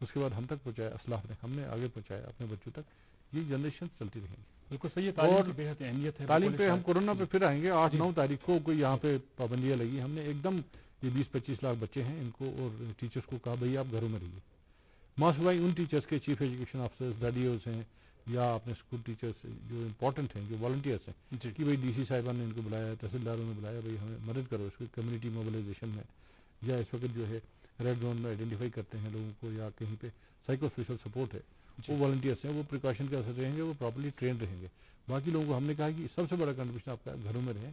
اس کے بعد ہم تک پہنچایا اسلاف نے، ہم نے آگے پہنچایا اپنے بچوں تک، یہ جنریشن چلتی رہیں گی. بالکل صحیح ہے. تعلیم کی بے حد اہمیت ہے. تعلیم پہ ہم کورونا پہ پھر آئیں گے. 8-9 تاریخ کو کوئی یہاں پہ پابندیاں لگی، ہم نے ایک دم یہ 20-25 لاکھ بچے ہیں ان کو اور ٹیچرس کو کہا بھائی آپ گھروں میں رہیے. ماس بھائی ان ٹیچرس کے چیف ایجوکیشن آفیسرز ڈیڈیوز ہیں یا اپنے اسکول ٹیچرس جو امپورٹنٹ ہیں جو والنٹیئرس ہیں کہ بھائی ڈی سی صاحبان نے ان کو بلایا، تحصیلداروں نے بلایا، بھائی ہمیں مدد کرو اس کو کمیونٹی موبلائزیشن میں، یا اس وقت جو ہے ریڈ زون میں آئیڈینٹیفائی کرتے ہیں لوگوں کو، یا کہیں پہ سائیکو سوشل سپورٹ ہے، وہ والنٹیئرس ہیں، وہ پریکاشن کے اثر رہیں گے، وہ پراپرلی ٹرین رہیں گے. باقی لوگوں کو ہم نے کہا کہ سب سے بڑا کنٹریبیوشن آپ کا گھروں میں رہیں.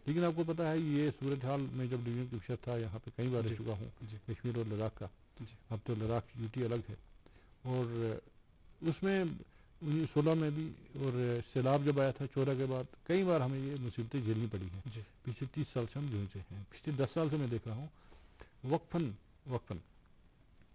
لیکن آپ کو پتہ ہے یہ صورتحال میں جب ڈویژن کمشنر تھا یہاں پہ کئی بار رہ چکا ہوں کشمیر اور لداخ کا. اب تو لداخ یوٹی الگ ہے، اور اس میں 1916 میں بھی، اور سیلاب جب آیا تھا 14 کے بعد کئی بار ہمیں یہ مصیبتیں جھیلنی پڑی ہیں. پچھلے 30 سال سے ہم جوجھے ہیں. پچھلے 10 سال سے میں دیکھ رہا ہوں وقفاً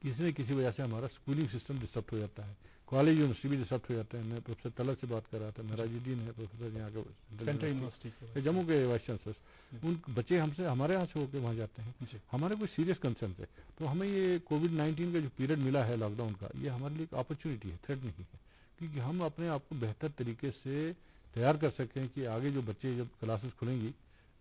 کسی نہ کسی وجہ سے ہمارا اسکولنگ سسٹم ڈسٹرب ہو جاتا ہے، کالج یونیورسٹی بھی ڈسٹرب ہو جاتے ہیں. میں پروفیسر طلعت سے بات کر رہا تھا، مہراج الدین ہے پروفیسر یہاں کے سینٹرل یونیورسٹی جموں کے وائس چانسلر، ان بچے ہمارے یہاں سے ہو کے وہاں جاتے ہیں. ہمارے کوئی سیریس کنسرنس ہے، تو ہمیں یہ کووڈ-19 کا جو پیریڈ ملا ہے لاک ڈاؤن کا، یہ ہمارے لیے ایک اپرچونیٹی ہے، تھریٹ نہیں ہے، کیونکہ ہم اپنے آپ کو بہتر طریقے سے تیار کر سکیں کہ آگے جو بچے جب کلاسز کھلیں گی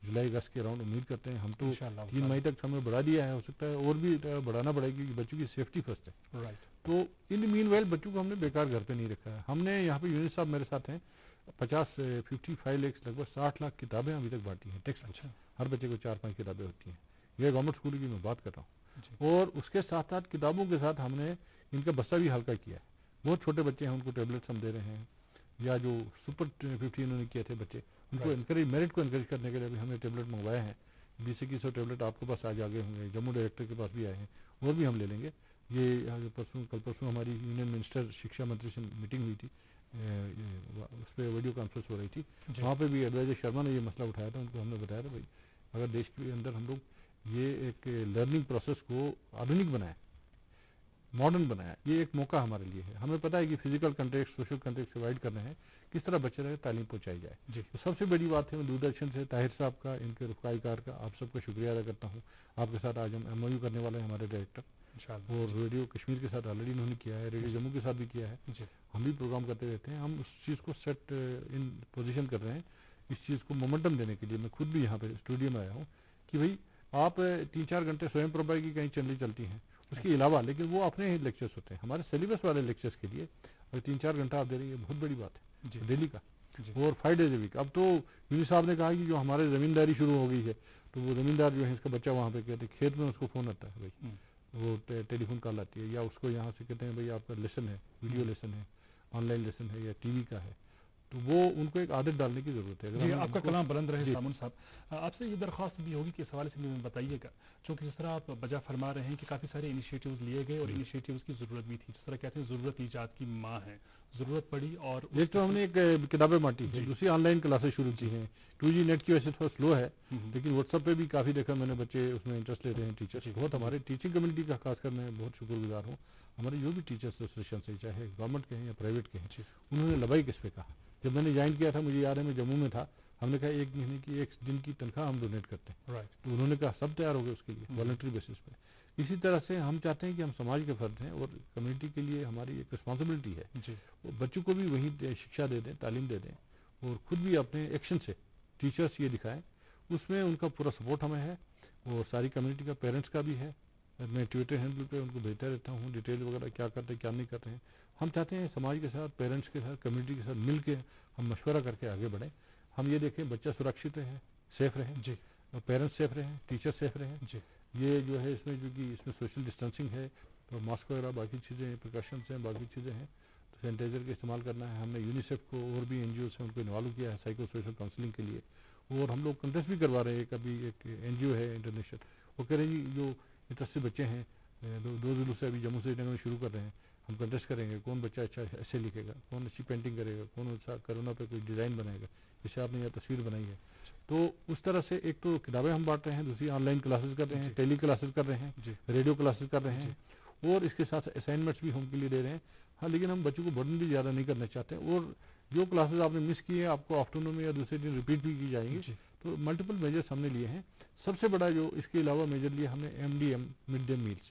جولائی اگست کے اراؤنڈ، امید کرتے ہیں ہم تو 3 مئی تک ہمیں بڑھا دیا ہے، ہو سکتا ہے اور بھی بڑھانا پڑے گی کیونکہ بچوں کی سیفٹی فرسٹ ہے. تو ان مین ویل بچوں کو ہم نے بیکار گھر پہ نہیں رکھا ہے. ہم نے یہاں پہ یونس صاحب میرے ساتھ ہیں، 55 لیکس لگ بھگ 60 لاکھ کتابیں ابھی تک بانٹی ہیں، ٹیکسٹ بکس. ہر بچے کو 4-5 کتابیں ہوتی ہیں. یہ گورنمنٹ اسکول کی میں بات کر رہا ہوں. اور اس کے ساتھ ساتھ کتابوں کے ساتھ ہم نے ان کا بستہ بھی ہلکا کیا ہے. بہت چھوٹے بچے ہیں ان کو ٹیبلٹس ہم دے رہے ہیں، یا جو سپر 50 انہوں نے کیے تھے بچے ان کو انکریج، میرٹ کو انکریج کرنے کے لیے بھی ہم نے ٹیبلٹ منگوائے ہیں. 20-21 ٹیبلٹ آپ کے پاس آج آگے ہوں گے، جموں ڈائریکٹر کے پاس بھی آئے ہیں، اور بھی ہم لے لیں گے. یہ کل پرسوں ہماری یونین منسٹر شکشا منتری سے میٹنگ ہوئی تھی، اس پہ ویڈیو کانفرنس ہو رہی تھی. وہاں پہ بھی ایڈوائزر شرما نے یہ مسئلہ اٹھایا تھا. ان کو ہم نے بتایا تھا بھائی اگر دیش کے اندر ہم لوگ یہ ایک لرننگ پروسیس کو آدھنک بنائیں، ماڈرن بنایا، یہ ایک موقع ہمارے لیے ہے. ہمیں پتہ ہے کہ فزیکل کنٹیکٹ سوشل کنٹیکٹ سے اوائڈ کرنے ہیں، کس طرح بچے رہے تعلیم پہنچائی جائے. تو سب سے بڑی بات ہے میں دوردرشن سے طاہر صاحب کا، ان کے رفقائی کار کا آپ سب کا شکریہ ادا کرتا ہوں. آپ کے ساتھ آج ہم ایم او یو کرنے والے ہیں ہمارے ڈائریکٹر، اور ریڈیو کشمیر کے ساتھ آلریڈی انہوں نے کیا ہے، ریڈیو جموں کے ساتھ بھی کیا ہے. ہم بھی پروگرام کرتے رہتے ہیں. ہم اس چیز کو سیٹ ان پوزیشن کر رہے ہیں، اس چیز کو مومنٹم دینے کے لیے. میں خود بھی یہاں پہ اسٹوڈیو میں آیا ہوں کہ بھائی آپ 3-4 گھنٹے سوئم پربھا کی کہیں چینلیں چلتی ہیں اس کے علاوہ، لیکن وہ اپنے ہی لیکچرس ہوتے ہیں. ہمارے سلیبس والے لیکچرس کے لیے اگر 3-4 گھنٹہ آپ دے رہے ہیں، یہ بہت بڑی بات ہے ڈیلی کا، اور 5 days a week. اب تو یونی صاحب نے کہا کہ جو ہمارے زمینداری شروع ہو گئی ہے، تو وہ زمیندار جو ہے اس کا بچہ وہاں پہ کہتے ہیں کھیت میں اس کو فون آتا ہے بھائی، وہ ٹیلی فون کال آتی ہے، یا اس کو یہاں سے کہتے ہیں بھائی آپ کا لیسن ہے، ویڈیو لیسن ہے، آن لائن لیسن ہے، یا ٹی وی کا ہے. تو وہ ان کو ایک عادت ڈالنے کی ضرورت ہے. جی آپ کا کلام بلند رہے سامن صاحب. آپ سے یہ درخواست بھی ہوگی کہ اس حوالے سے بھی بتائیے گا، چونکہ جس طرح آپ بجا فرما رہے ہیں کہ کافی سارے انیشیٹیوز لیے گئے اور انیشیٹیوز کی ضرورت بھی تھی. جس طرح کہتے ہیں ضرورت ایجاد کی ماں ہے، ضرورت پڑی. اور ایک تو ہم نے ایک کتابیں بانٹی ہے، دوسری آن لائن کلاسز شروع کی ہیں. 2G نیٹ کی وجہ سے تھوڑا سلو ہے، لیکن واٹس ایپ پہ بھی کافی دیکھا میں نے بچے اس میں انٹرسٹ لیتے ہیں. ٹیچرس بہت، ہمارے ٹیچنگ کمیونٹی کا خاص کر میں بہت شکر گزار ہوں. ہمارے جو بھی ٹیچرس ایسوسیشن سے، چاہے گورنمنٹ کے ہیں یا پرائیویٹ کے ہیں، انہوں نے لبائی کس پہ کہا. جب میں نے جوائن کیا تھا مجھے یاد ہے میں جموں میں تھا، ہم نے کہا 1 مہینے کی 1 دن کی تنخواہ ہم ڈونیٹ کرتے ہیں. تو انہوں نے کہا سب تیار ہو گئے اس کے لیے والنٹری بیسس پہ. اسی طرح سے ہم چاہتے ہیں کہ ہم سماج کے فرد ہیں اور کمیونٹی کے لیے ہماری ایک رسپانسبلٹی ہے. بچوں کو بھی وہی شکشا دے دیں، تعلیم دے دیں، اور خود بھی اپنے ایکشن سے ٹیچرس یہ دکھائیں. اس میں ان کا پورا سپورٹ ہمیں ہے، اور ساری کمیونٹی کا، پیرنٹس کا بھی ہے. میں ٹویٹر ہینڈل پہ ان کو بھیجتا رہتا ہوں ڈیٹیل وغیرہ، کیا کرتے ہیں کیا نہیں کرتے ہیں. ہم چاہتے ہیں سماج کے ساتھ، پیرنٹس کے ساتھ، کمیونٹی کے ساتھ مل کے ہم مشورہ کر کے آگے بڑھیں. ہم یہ دیکھیں بچہ سرکشت رہے، سیف رہیں، پیرنٹس سیف رہیں، ٹیچر سیف رہیں. یہ جو ہے اس میں جو کہ اس میں سوشل ڈسٹینسنگ ہے، اور ماسک وغیرہ باقی چیزیں ہیں، پریکاشنس ہیں، باقی چیزیں ہیں، تو سینیٹائزر کا استعمال کرنا ہے. ہم نے یونیسیف کو اور بھی این جی اوز ہیں ان کو انوالو کیا ہے سائیکو سوشل کاؤنسلنگ کے لیے. اور ہم لوگ کنٹیسٹ بھی کروا رہے ہیں. ابھی ایک این جی او ہے انٹرنیشنل، وہ کہہ رہے ہیں جو انٹرسٹڈ بچے ہیں 2 ضلعوں سے ابھی جموں سے نگر میں شروع کر رہے ہیں، ہم کنٹیسٹ کریں گے کون بچہ اچھا ایسے لکھے گا، کون اچھی پینٹنگ کرے گا، کون اچھا کرونا پہ کوئی ڈیزائن بنائے گا، جیسے آپ نے یہ تصویر بنائی ہے. تو اس طرح سے ایک تو کتابیں ہم بانٹ رہے ہیں، دوسری آن لائن کلاسز کر رہے ہیں، ٹیلی کلاسز کر رہے ہیں، ریڈیو کلاسز کر رہے ہیں، اور اس کے ساتھ اسائنمنٹس بھی ہم کے لیے دے رہے ہیں. ہاں لیکن ہم بچوں کو برڈن بھی زیادہ نہیں کرنا چاہتے. اور جو کلاسز آپ نے مس کی ہیں آپ کو آفٹرنون میں یا دوسرے دن ریپیٹ بھی کی جائیں گی. تو ملٹیپل میجرس ہم نے لیے ہیں. سب سے بڑا جو اس کے علاوہ میجر لیا ہم نے MDM مڈ ڈے میلس،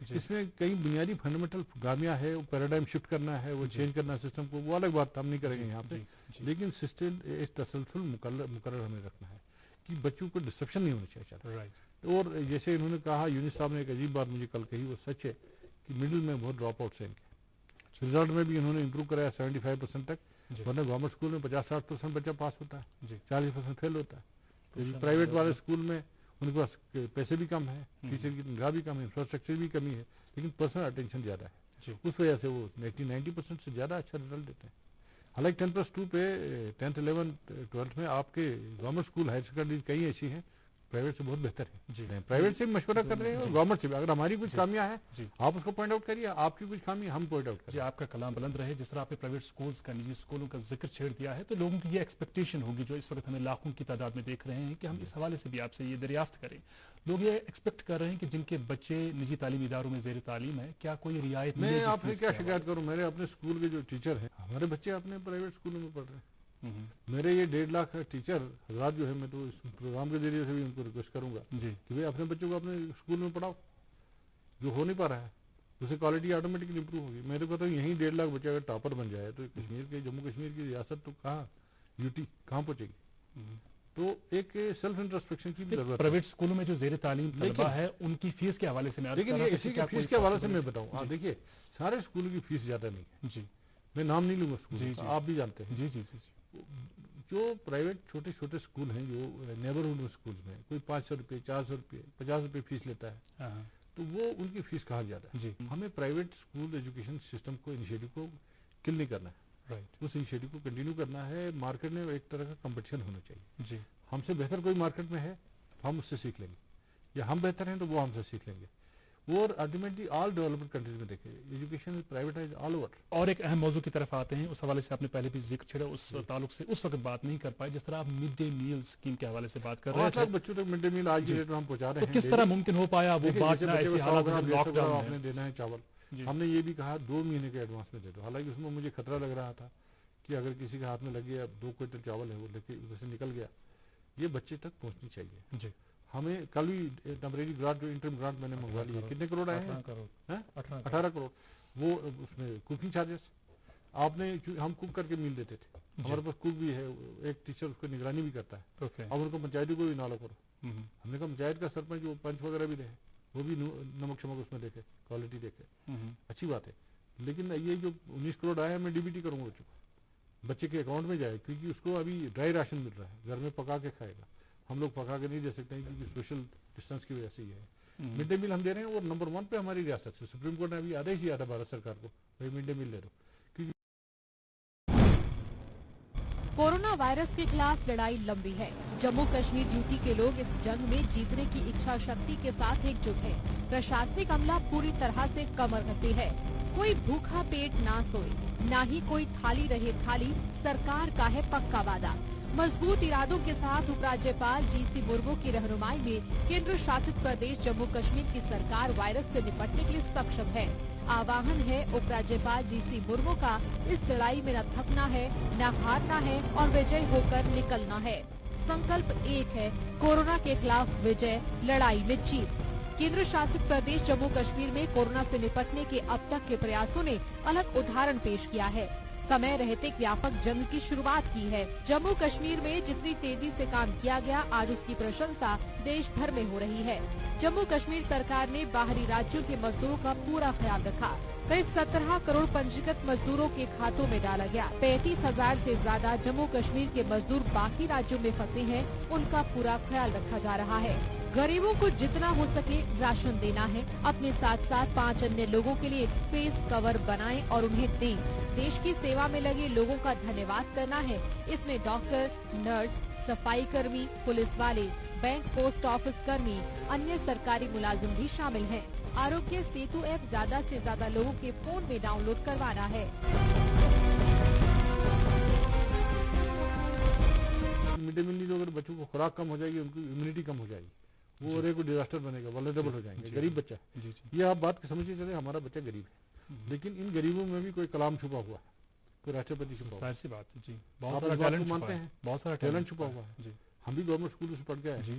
اس میں کئی بنیادی فنڈامنٹل خامیاں ہے، وہ پیراڈائم شفٹ کرنا ہے، وہ چینج کرنا سسٹم کو، وہ الگ بات ہم نہیں کریں گے یہاں پہ، لیکن سسٹم تسلسل مقرر ہمیں رکھنا ہے کہ بچوں کو ڈسٹرپشن نہیں ہونی چاہیے. اور جیسے انہوں نے کہا، یونس صاحب نے ایک عجیب بات مجھے کل کہی، وہ سچ ہے کہ مڈل میں بہت ڈراپ آؤٹس ہیں ان کے. رزلٹ میں بھی انہوں نے امپروو کرایا 75% تک، ورنہ گورنمنٹ اسکول میں 50-60% بچہ پاس ہوتا ہے، 40% فیل ہوتا ہے. پرائیویٹ والے اسکول میں ان کے پاس پیسے بھی کم ہیں، ٹیچر کی تنخواہ بھی کم ہے، انفراسٹرکچر بھی کمی ہے، لیکن پرسنل اٹینشن زیادہ ہے. اس وجہ سے وہ 80-90% سے زیادہ اچھا رزلٹ دیتے ہیں. حالانکہ 10+2 پہ 10th 11th 12th میں آپ کے گورنمنٹ اسکول ہائر سیکنڈری کئی ایسی ہیں پرائیویٹ سے بہت بہتر ہے. پرائیویٹ سے بھی مشورہ کر رہے ہیں اور گورنمنٹ سے بھی. اگر ہماری کچھ خامیاں ہیں آپ اس کو پوائنٹ آؤٹ کریے، آپ کی کچھ خامی ہم پوائنٹ آؤٹ کریں. آپ کا کلام بلند رہے. جس طرح آپ نے پرائیویٹ سکولز کا، نجی اسکولوں کا ذکر چھیڑ دیا ہے، تو لوگوں کی یہ ایکسپیکٹیشن ہوگی جو اس وقت ہمیں لاکھوں کی تعداد میں دیکھ رہے ہیں کہ ہم اس حوالے سے بھی آپ سے یہ دریافت کریں. لوگ یہ ایکسپیکٹ کر رہے ہیں کہ جن کے بچے نجی تعلیمی اداروں میں زیر تعلیم ہے، کیا کوئی رعایت میں آپ سے کیا شکایت کروں؟ میرے اپنے اسکول کے جو ٹیچر ہیں، ہمارے بچے اپنے پرائیویٹ اسکولوں میں پڑھ رہے ہیں. میرے یہ 1.5 لاکھ ٹیچر حضرات جو ہے، میں تو اس پروگرام کے ذریعے سے بھی ان کو ریکویسٹ کروں گا کہ بھائی اپنے بچوں کو اپنے اسکول میں پڑھاؤ. جو ہو نہیں پا رہا ہے اس سے کوالٹی آٹومیٹکلی امپروو ہوگی. میں تو کہتا ہوں یہیں 1.5 لاکھ بچہ اگر ٹاپر بن جائے تو کشمیر کے، جموں کشمیر کی ریاست تو کہاں، یوٹی کہاں پہنچے گی. تو ایک سیلف انٹرسپیکشن کی ضرورت ہے. پرائیویٹ اسکولوں میں جو زیر تعلیم طلبہ ہے ان کی فیس کے حوالے سے میں لیکن اسی کی فیس کے حوالے سے میں بتاؤں، دیکھیے سارے اسکولوں کی فیس زیادہ نہیں ہے. میں نام نہیں لوں گا اسکول کا، آپ بھی جانتے ہیں. جو پرائیویٹ چھوٹے چھوٹے اسکول ہیں، جو نیبرہڈ اسکولز میں کوئی 500 روپے 400 روپے 50 روپے فیس لیتا ہے، تو وہ ان کی فیس کہاں زیادہ ہے. ہمیں پرائیویٹ اسکول ایجوکیشن سسٹم کو، انیشیٹو کو کل نہیں کرنا ہے. اس انیشیٹو کو کنٹینیو کرنا ہے. مارکیٹ میں ایک طرح کا کمپٹیشن ہونا چاہیے. ہم سے بہتر کوئی مارکیٹ میں ہے ہم اس سے سیکھ لیں گے، یا ہم بہتر ہیں تو وہ ہم سے سیکھ لیں گے. اور الٹیمیٹلی آل ڈیولپڈ کنٹریز میں دیکھیں ایجوکیشن پرائیویٹائز آل اوور. اور ایک اہم موضوع کی طرف آتے ہیں، اس حوالے سے آپ نے پہلے بھی ذکر چھڑا، اس تعلق سے اس وقت بات نہیں کر پائے. جس طرح آپ مڈ ڈے میل اسکیم کے حوالے سے بات کر رہے تھے، بچوں تک مڈ ڈے میل آج کی ڈیٹ میں ہم پہنچا رہے ہیں. تو کس طرح ممکن ہو پایا وہ بات؟ ایسی حالات میں لاک ڈاؤن آپ نے دینا ہے چاول، ہم نے یہ بھی کہا 2 مہینے کے ایڈوانس میں دے دو. حالانکہ اس میں مجھے خطرہ لگ رہا تھا کہ اگر کسی کے ہاتھ میں لگ گیا 2 کوئنٹل چاول ہے وہ لے کے ادھر سے نکل گیا، یہ بچے تک پہنچنی چاہیے. ہمیں کل بھی ٹیمپریری گرانٹ، جو انٹرم گرانٹ میں نے منگوا لی ہے، کتنے کروڑ آئے ہیں؟ 18 کروڑ. وہ اس میں کوکنگ چارجز آپ نے، ہم کوک کر کے میل دیتے تھے، ہمارے پاس کوک بھی ہے، ایک ٹیچر اس کو نگرانی بھی کرتا ہے. اب ان کو پنچایتوں کو بھی نالو کرو. ہم نے کہا پنچایت کا سرپنچ وہ پنچ وغیرہ بھی رہے، وہ بھی نمک شمک اس میں دیکھے، کوالٹی دیکھے. اچھی بات ہے. لیکن یہ جو 19 کروڑ آیا ہے میں DBT کروں گا بچوں کو، بچے کے اکاؤنٹ میں جائے، کیونکہ اس کو ابھی ڈرائی راشن مل رہا ہے، گھر میں پکا کے کھائے گا. ہم لوگ پکا کے نہیں دے سکتے ہیں کیونکہ سوشل ڈسٹینس کی وجہ سے یہ ہے. مڈ ڈے میل ہم دے رہے ہیں، اور نمبر 1 پہ ہماری ریاست سے سپریم کورٹ نے ابھی آدیش دیا تھا بھارت سرکار کو، بھائی مڈ ڈے میل دے دو. کورونا وائرس کے خلاف لڑائی لمبی ہے. جموں کشمیر یوٹی کے لوگ اس جنگ میں جیتنے کی اچھا شکتی کے ساتھ ایک جٹ ہے. پرشاسنک عملہ پوری طرح سے کمر کسی ہے. کوئی بھوکھا پیٹ نہ سوئے، نہ ہی کوئی تھالی رہے خالی. سرکار کا ہے پکا وعدہ. مضبوط ارادوں کے ساتھ اپ راجیپال GC مرمو کی رہنمائی میں کیندر شاست پردیش جموں کشمیر کی سرکار وائرس سے نپٹنے کے لیے سکشم ہے. آواہن ہے اپ راجیپال GC مرمو کا، اس لڑائی میں نہ تھکنا ہے، نہ ہارنا ہے، اور وجے ہو کر نکلنا ہے. سنکلپ ایک ہے، کورونا کے خلاف وجے، لڑائی میں جیت. کیندر شاست پردیش جموں کشمیر میں کورونا سے نپٹنے کے اب تک کے پریاسوں نے الگ ادھارن پیش کیا ہے. سمے رہتے ویاپک جنگ کی شروعات کی ہے. جموں کشمیر میں جتنی تیزی سے کام کیا گیا، آج اس کی پرشنسا دیش بھر میں ہو رہی ہے. جموں کشمیر سرکار نے باہری راجیوں کے مزدوروں کا پورا خیال رکھا. قریب 17 کروڑ پنجیکت مزدوروں کے کھاتوں میں ڈالا گیا. 35,000 سے زیادہ جموں کشمیر کے مزدور باقی راجیوں میں پھنسے ہیں، ان کا پورا خیال رکھا جا رہا ہے. غریبوں کو جتنا ہو سکے راشن دینا ہے. اپنے ساتھ ساتھ 5 انیہ لوگوں کے لیے فیس کور بنائیں اور انہیں دیں. دیش کی سیوا میں لگے لوگوں کا دھنیواد کرنا ہے. اس میں ڈاکٹر، نرس، صفائی کرمی، پولیس والے، بینک، پوسٹ آفس کرمی، انیہ سرکاری ملازم بھی شامل ہیں. آروگیہ سیتو ایپ زیادہ سے زیادہ لوگوں کے فون میں ڈاؤن لوڈ کروانا ہے. مڈ ڈے میل اگر بچوں کو خوراک کم ہو جائے گی، ان کی امیونٹی کم ہو جائے گی، وہ اور ایک ڈیزاسٹر بنے گا، ولیریبل ہو جائیں گے. غریب بچہ ہے، یہ آپ بات سمجھیے چلے ہمارا بچہ غریب ہے، لیکن ان غریبوں میں بھی کوئی کلام چھپا ہوا ہے، کوئی راشٹرپتی چھپا ہوا ہے. سی بات ہے. بہت سارا ٹیلنٹ مانتے ہیں، بہت سارا ٹیلنٹ چھپا ہوا ہے. ہم بھی گورنمنٹ اسکول سے پڑھ کے آئے.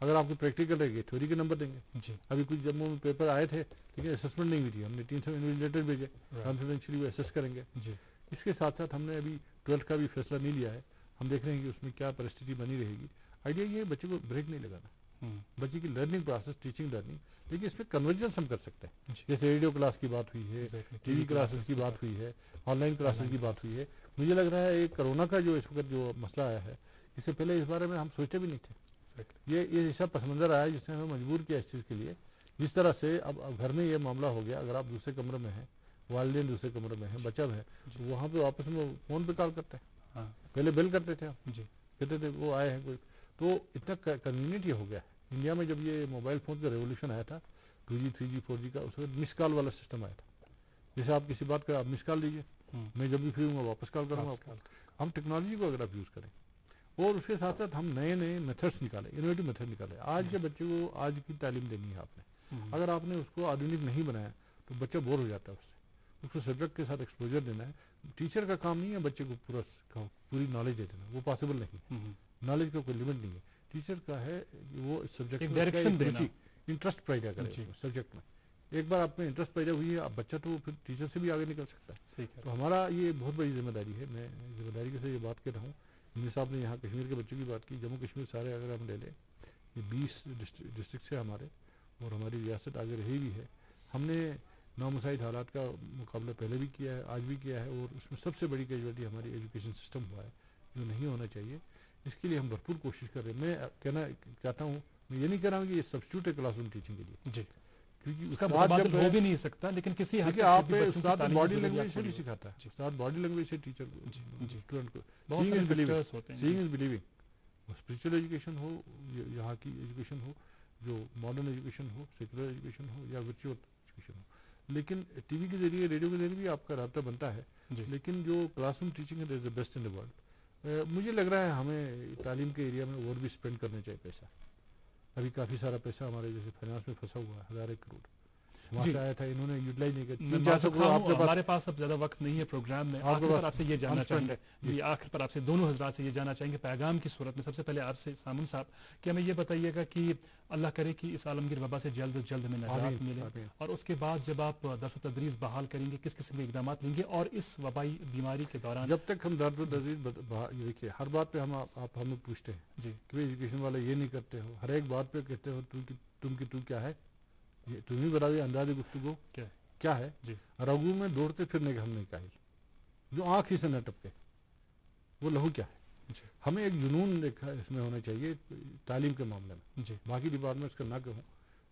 اگر آپ کو پریکٹیکل رہے گی تھیوری کے نمبر دیں گے. جی ابھی کچھ جموں میں پیپر آئے تھے لیکن اسسمنٹ نہیں ہوئی تھی, ہم نے 300 انویجیلیٹر بھیجے, کانفیڈینشلی وہ اسیس کریں گے. جی اس کے ساتھ ساتھ ہم نے ابھی 12th کا بھی فیصلہ نہیں لیا ہے, ہم دیکھ رہے ہیں کہ اس میں کیا پرستھتی بنی رہے گی. آئیڈیا یہ ہے بچے کو بریک نہیں لگانا, بچے کی لرننگ پروسیس, ٹیچنگ لرننگ, لیکن اس میں کنورجنس ہم کر سکتے ہیں. جیسے ریڈیو کلاس کی بات ہوئی ہے, ٹی وی کلاسز کی بات ہوئی ہے, آن لائن کلاسز کی بات ہوئی ہے. مجھے لگ رہا ہے ایک کرونا کا جو اس وقت جو مسئلہ آیا ہے, اس سے پہلے اس بارے میں ہم سوچتے بھی نہیں تھے. یہ ایسا پس منظر آیا جس نے ہمیں مجبور کیا اس چیز کے لیے. جس طرح سے اب گھر میں یہ معاملہ ہو گیا, اگر آپ دوسرے کمرے میں ہیں, والدین دوسرے کمرے میں ہیں, بچہ ہے, تو وہاں پہ آپس میں فون پہ کال کرتے ہیں. پہلے بل کرتے تھے ہم, کہتے تھے وہ آئے ہیں کوئی, تو اتنا کنوینئنٹ یہ ہو گیا. انڈیا میں جب یہ موبائل فون کا ریولیوشن آیا تھا 2G 3G 4G کا, اس وقت مس کال والا سسٹم آیا تھا. جیسے آپ کسی بات کا آپ مس کال لیجیے, میں جب بھی فری ہوں گا واپس کال کروں گا. ہم ٹیکنالوجی کو اگر آپ یوز کریں اور اس کے ساتھ ساتھ ہم نئے نئے میتھڈس نکالیں, انوویٹو میتھڈ نکالیں. آج کے بچے کو آج کی تعلیم دینی ہے آپ نے, اگر آپ نے اس کو آدھونک نہیں بنایا تو بچہ بور ہو جاتا ہے. اس کو سبجیکٹ کے ساتھ ایکسپوجر دینا ہے. ٹیچر کا کام نہیں ہے بچے کو پوری نالج دے دینا, وہ پاسبل نہیں. نالج کا کوئی لمٹ نہیں ہے. ٹیچر کا ہے وہ سبجیکٹ ڈائریکشن دینا, انٹرسٹ پیدا کرے سبجیکٹ میں. ایک بار آپ میں انٹرسٹ پیدا ہوئی ہے, اب بچہ تو پھر ٹیچر سے بھی آگے نکل سکتا ہے. تو ہمارا یہ بہت بڑی ذمہ داری ہے. میں ذمہ داری کے سے یہ بات کر رہا ہوں. امیر صاحب نے یہاں کشمیر کے بچوں کی بات کی, جموں کشمیر سارے اگر ہم لے لیں, یہ 20 ڈسٹرکٹس ہیں ہمارے, اور ہماری ریاست آگے رہی بھی ہے. ہم نے نامساعد حالات کا مقابلہ پہلے بھی کیا ہے, آج بھی کیا ہے, اور اس میں سب سے بڑی کیجویلٹی ہماری ایجوکیشن سسٹم ہوا ہے, جو نہیں ہونا چاہیے. اس کے لیے ہم بھرپور کوشش کر رہے ہیں. میں کہنا چاہتا ہوں, میں یہ نہیں کہہ رہا ہوں کہ یہ سبسٹیوٹ ہے کلاس روم ٹیچنگ کے لیے, جی, کیونکہ اس کا متبادل ہو بھی نہیں سکتا, لیکن کسی حد تک آپ بھی بچوں کی استاد تعلیم باڈی کی لینگویج ضروریات سے بھی پوری ہو. سکھاتا ہے. استاد باڈی لینگویج سے ٹیچر کو اسٹوڈنٹ کو بہت سارے فیکٹرز ہوتے ہیں. Seeing is believing. Spiritual education ہو, یہاں کی ایجوکیشن ہو, جو ماڈرن ایجوکیشن ہو, سیکولر ایجوکیشن ہو, یا ورچوئل ایجوکیشن ہو. لیکن ٹی وی کے ذریعے, ریڈیو کے ذریعے بھی آپ کا رابطہ بنتا ہے, لیکن جو کلاس روم ٹیچنگ ہے that is the best in the world. مجھے لگ رہا ہے ہمیں تعلیم کے ایریا میں اور بھی اسپینڈ کرنا چاہیے پیسہ. ابھی کافی سارا پیسہ ہمارے جیسے فائنانس میں پھنسا ہوا ہے, 1000 کروڑ وہاں سے آیا تھا, انہوں نے یوٹیلائز نہیں کیا. ہمارے پاس اب زیادہ وقت نہیں ہے پروگرام میں. آخر پر آپ سے یہ جاننا چاہیں گے, جی آخر پر آپ سے دونوں حضرات سے یہ جاننا چاہیں گے پیغام کی صورت میں. سب سے پہلے آپ سے سامن صاحب, کہ ہمیں یہ بتائیے گا کہ اللہ کرے کہ اس عالمگیر وبا سے جلد از جلد ہمیں نجات ملے, اور اس کے بعد جب آپ درس و تدریس بحال کریں گے کس قسم کے اقدامات لیں گے, اور اس وبائی بیماری کے دوران جب تک ہم درس و تدریس دیکھیے ہر بات پہ آپ ہمیں پوچھتے ہیں جی کہ ایجوکیشن والے یہ نہیں کرتے ہو, ہر ایک بات پہ کہتے ہو تم کیا ہے, یہ تم ہی بتاؤ, انداز گفتگو کیا ہے. جی رگو میں دوڑتے پھرنے کا ہم نے کہا, جو آنکھ ہی سے نہ ٹپکے وہ لہو کیا ہے. ہمیں ایک جنون دیکھا اس میں ہونا چاہیے تعلیم کے معاملے میں. جی باقی ڈپارٹمنٹس کا نہ کہوں,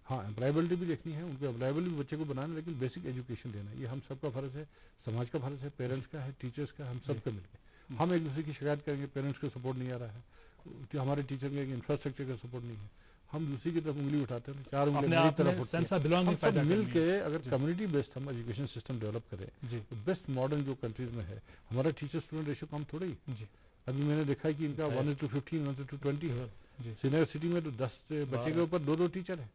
ہاں امپلائبلٹی بھی دیکھنی ہے, ان کو امپلائبل بھی بچے کو بنانا, لیکن بیسک ایجوکیشن دینا یہ ہم سب کا فرض ہے, سماج کا فرض ہے, پیرنٹس کا ہے, ٹیچرس کا, ہم سب کا مل کے. ہم ایک دوسرے کی شکایت کریں گے پیرنٹس کا سپورٹ نہیں آ رہا ہے, ہمارے ٹیچر کے انفراسٹرکچر کا سپورٹ نہیں ہے, ہم دوسری کی طرف انگلی اٹھاتے ہیں, 4 انگلی میری طرف. ہم مل کے اگر کمیونٹی بیسڈ ہم ایجوکیشن سسٹم ڈیولپ کریں, بیسٹ ماڈرن جو کنٹریز میں ہے, ہمارا ٹیچر اسٹوڈنٹ ریشو کم تھوڑا ہی. ابھی میں نے دیکھا ہے کہ ان کا 1:15 1:20 ہے. سری نگر سٹی میں تو 10 بچے کے اوپر 2 ٹیچر ہیں.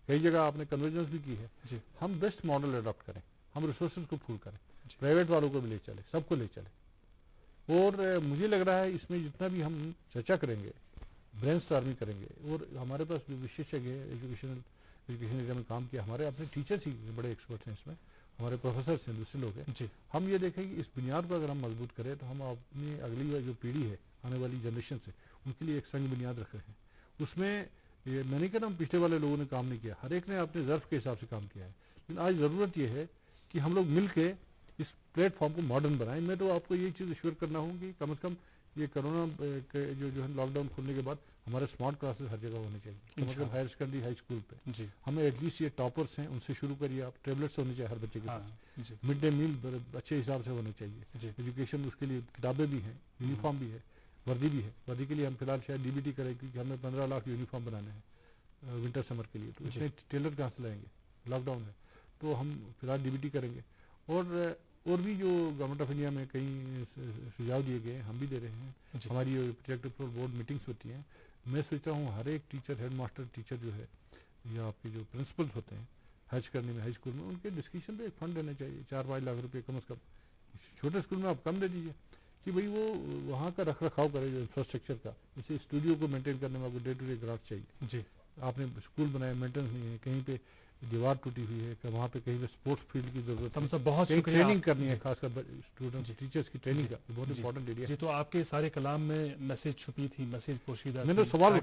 کئی جگہ آپ نے کنورجنس بھی کی ہے. ہم بیسٹ ماڈل اڈاپٹ کریں, ہم ریسورسز کو پول کریں, پرائیویٹ والوں کو بھی لے چلیں, سب کو لے چلیں. اور مجھے لگ رہا ہے اس میں جتنا بھی ہم چرچا کریں گے, برین اسٹارمنگ کریں گے, اور ہمارے پاس جو وشیشج ہے ایجوکیشن ایریا میں کام کیا, ہمارے اپنے ٹیچرس ہی بڑے ایکسپرٹس ہیں اس میں, ہمارے پروفیسرس ہیں, دوسرے لوگ ہیں. ہم یہ دیکھیں کہ اس بنیاد کو اگر ہم مضبوط کریں تو ہم اپنی اگلی جو پیڑھی ہے, آنے والی جنریشن سے, ان کے لیے ایک سنگ بنیاد رکھ رہے ہیں. اس میں یہ میں نہیں کہتا ہوں پچھلے والے لوگوں نے کام نہیں کیا, ہر ایک نے اپنے ظرف کے حساب سے کام کیا ہے, لیکن آج ضرورت یہ ہے کہ ہم لوگ مل کے اس پلیٹ فارم کو ماڈرن بنائیں. میں تو آپ کو یہ چیز ایشور کرنا ہوں کہ کم از کم یہ کرونا جو ہے لاک ڈاؤن کھلنے کے بعد ہمارے اسمارٹ کلاسز ہر جگہ ہونے چاہیے, مطلب ہائر سیکنڈری ہائی اسکول پہ. ہمیں ایٹ لیسٹ یہ ٹاپرس ہیں ان سے شروع کریے آپ, ٹیبلٹس ہونے چاہیے ہر بچے کے پاس, مڈ ڈے میل اچھے حساب سے ہونے چاہیے, ایجوکیشن اس کے لیے کتابیں بھی ہیں, یونیفارم بھی ہے, وردی بھی ہے. وردی کے لیے ہم فی الحال شاید DBT کریں, کیونکہ ہمیں 15 لاکھ یونیفارم بنانے ہیں ونٹر سمر کے لیے, تو اس میں ٹیلر کہاں سے لائیں گے, لاک ڈاؤن ہے. تو ہم فی الحال DBT کریں گے. اور بھی جو گورنمنٹ آف انڈیا میں کئی سجھاؤ دیے گئے ہم بھی دے رہے ہیں. ہماری پروجیکٹ فلور بورڈ میٹنگس ہوتی ہیں, میں سوچتا ہوں ہر ایک ٹیچر, ہیڈ ماسٹر ٹیچر جو ہے, یا آپ کے جو پرنسپلس ہوتے ہیں ہائر سیکنڈری میں, ہائی اسکول میں, ان کے ڈسکشن پہ ایک فنڈ دینا چاہیے, 4-5 لاکھ روپے کم از کم. چھوٹے اسکول میں آپ کم دے دیجیے, کہ بھئی وہ وہاں کا رکھ رکھاؤ کرے جو انفراسٹرکچر کا. جیسے اسٹوڈیو کو مینٹین کرنے میں آپ کو ڈے ٹو ڈے گرانٹ چاہیے. جی آپ نے اسکول بنایا مینٹیننس نہیں ہے, کہیں پہ دیوار ٹوٹی ہوئی ہے, کہ وہاں پہ کہیں پہ اسپورٹس فیلڈ کی ضرورت ہم سب بہت ہے, شکریہ. ٹریننگ کرنی ہے, خاص کر اسٹوڈنٹس ٹیچرس کی ٹریننگ کا بہت امپورٹنٹ ایریا جی ہے. تو آپ کے سارے کلام میں میسج چھپی تھی, میسج پوشیدہ میں نے تھی, سوال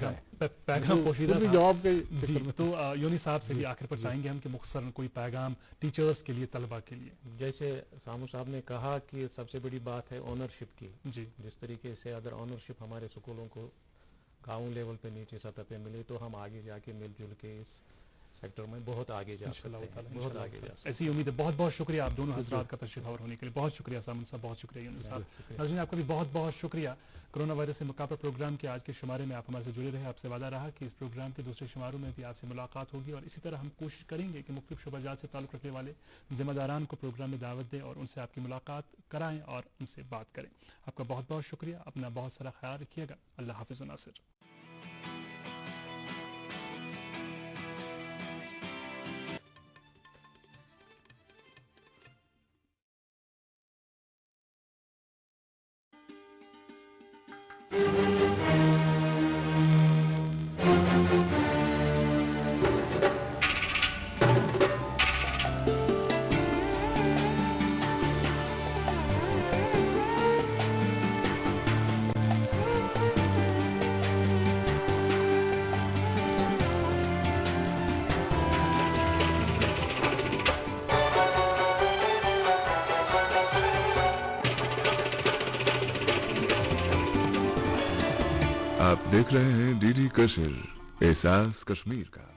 پیغام پوشیدہ بھی تھا. جواب کے جی تو یونی صاحب سے بھی آخر پر چاہیں گے ہم کہ مختصراً کوئی پیغام ٹیچرس کے لیے, طلباء کے لیے. جیسے سامو صاحب نے کہا کہ سب سے بڑی بات ہے اونرشپ کی. جی جس طریقے سے اگر اونرشپ ہمارے اسکولوں کو گاؤں لیول پہ نیچے سطح پہ ملے تو ہم آگے جا کے مل جل کے اس سیکٹر میں بہت آگے جا سکتے ہیں, بہت آگے جا سکتے ہیں. ایسی امید ہے. بہت بہت شکریہ آپ دونوں حضرات کا تشریف آور ہونے کے لیے. بہت شکریہ سامن صاحب, بہت شکریہ یونس صاحب. ناظرین آپ کا بھی بہت بہت شکریہ. کرونا وائرس سے مقابلہ پروگرام کے آج کے شمارے میں آپ ہمارے سے جڑے رہے. آپ سے وعدہ رہا کہ اس پروگرام کے دوسرے شماروں میں بھی آپ سے ملاقات ہوگی, اور اسی طرح ہم کوشش کریں گے کہ مختلف شعبہ جات سے تعلق رکھنے والے ذمہ داران کو پروگرام میں دعوت دیں اور ان سے آپ کی ملاقات کرائیں اور ان سے بات کریں. آپ کا بہت بہت شکریہ. اپنا بہت سارا خیال رکھیے گا. اللہ حافظ و ناصر. آپ دیکھ رہے ہیں ڈی ڈی کشمیر, احساس کشمیر کا.